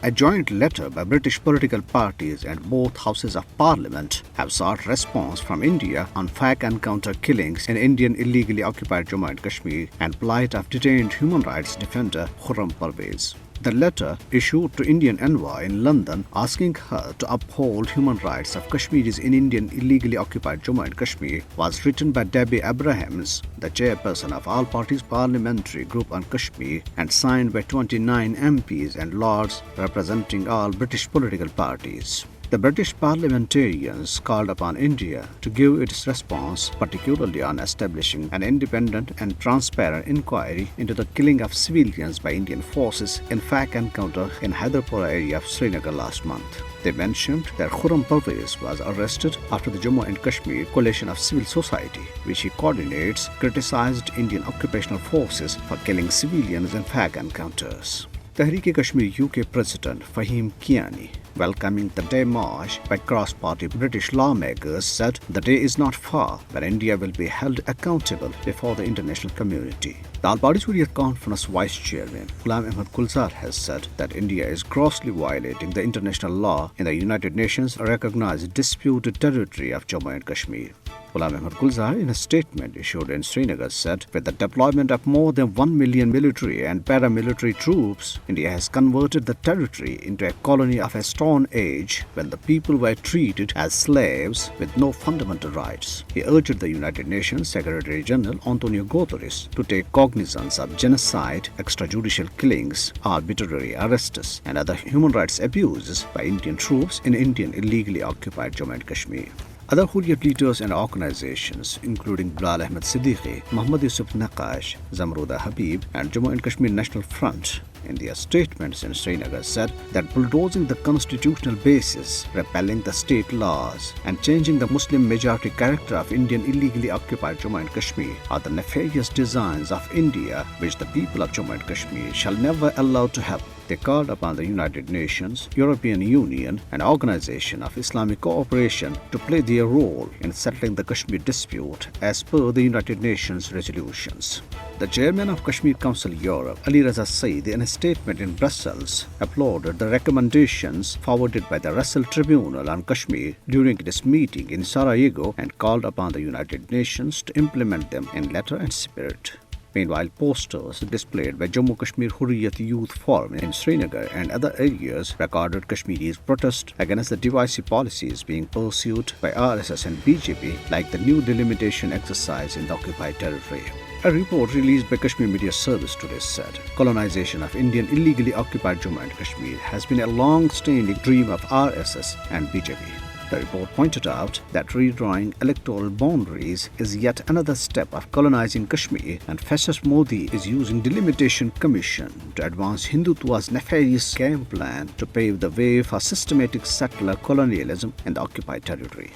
A joint letter by British political parties and both houses of parliament have sought response from India on fake encounter killings in Indian illegally occupied Jammu and Kashmir and plight of detained human rights defender Hurriyat. The letter, issued to Indian envoy in London asking her to uphold human rights of Kashmiris in Indian illegally occupied Jammu and Kashmir, was written by Debbie Abrahams, the chairperson of All Parties Parliamentary Group on Kashmir, and signed by 29 MPs and lords representing all British political parties. The British parliamentarians called upon India to give its response, particularly on establishing an independent and transparent inquiry into the killing of civilians by Indian forces in fake encounter in Hyderpore area of Srinagar last month. They mentioned that Hurriyat was arrested after the Jammu and Kashmir Coalition of Civil Society, which he coordinates, criticized Indian occupational forces for killing civilians in fake encounters. Tehreek-e-Kashmir UK President Fahim Kiani, welcoming the day march by cross-party British lawmakers, said the day is not far when India will be held accountable before the international community. The All Parties Hurriyat Conference Vice Chairman Ghulam Ahmad Gulzar has said that India is grossly violating the international law in the United Nations recognized disputed territory of Jammu and Kashmir. Ghulam Ahmad Gulzar, in a statement issued in Srinagar, said, with the deployment of more than 1 million military and paramilitary troops, India has converted the territory into a colony of a Stone Age when the people were treated as slaves with no fundamental rights. He urged the United Nations Secretary General Antonio Guterres to take cognizance of genocide, extrajudicial killings, arbitrary arrests, and other human rights abuses by Indian troops in Indian illegally occupied Jammu and Kashmir. Other Hurriyat leaders and organizations, including Bilal Ahmed Siddiqui, Muhammad Yusuf Naqash, Zamruda Habib, and Jammu and Kashmir National Front, in their statements in Srinagar, said that bulldozing the constitutional basis, repelling the state laws, and changing the Muslim majority character of Indian illegally occupied Jammu and Kashmir are the nefarious designs of India which the people of Jammu and Kashmir shall never allow to happen. They called upon the United Nations, European Union, and Organization of Islamic Cooperation to play their role in settling the Kashmir dispute as per the United Nations resolutions. The chairman of Kashmir Council Europe, Ali Raza Saeed, in a statement in Brussels, applauded the recommendations forwarded by the Russell Tribunal on Kashmir during its meeting in Sarajevo and called upon the United Nations to implement them in letter and spirit. Meanwhile, posters displayed by Jammu Kashmir Hurriyat Youth Forum in Srinagar and other areas recorded Kashmiris' protest against the divisive policies being pursued by RSS and BJP, like the new delimitation exercise in the occupied territory. A report released by Kashmir Media Service today said, colonization of Indian illegally occupied Jammu and Kashmir has been a long-standing dream of RSS and BJP. The report pointed out that redrawing electoral boundaries is yet another step of colonizing Kashmir, and Fascist Modi is using Delimitation Commission to advance Hindutva's nefarious game plan to pave the way for systematic settler colonialism in the occupied territory.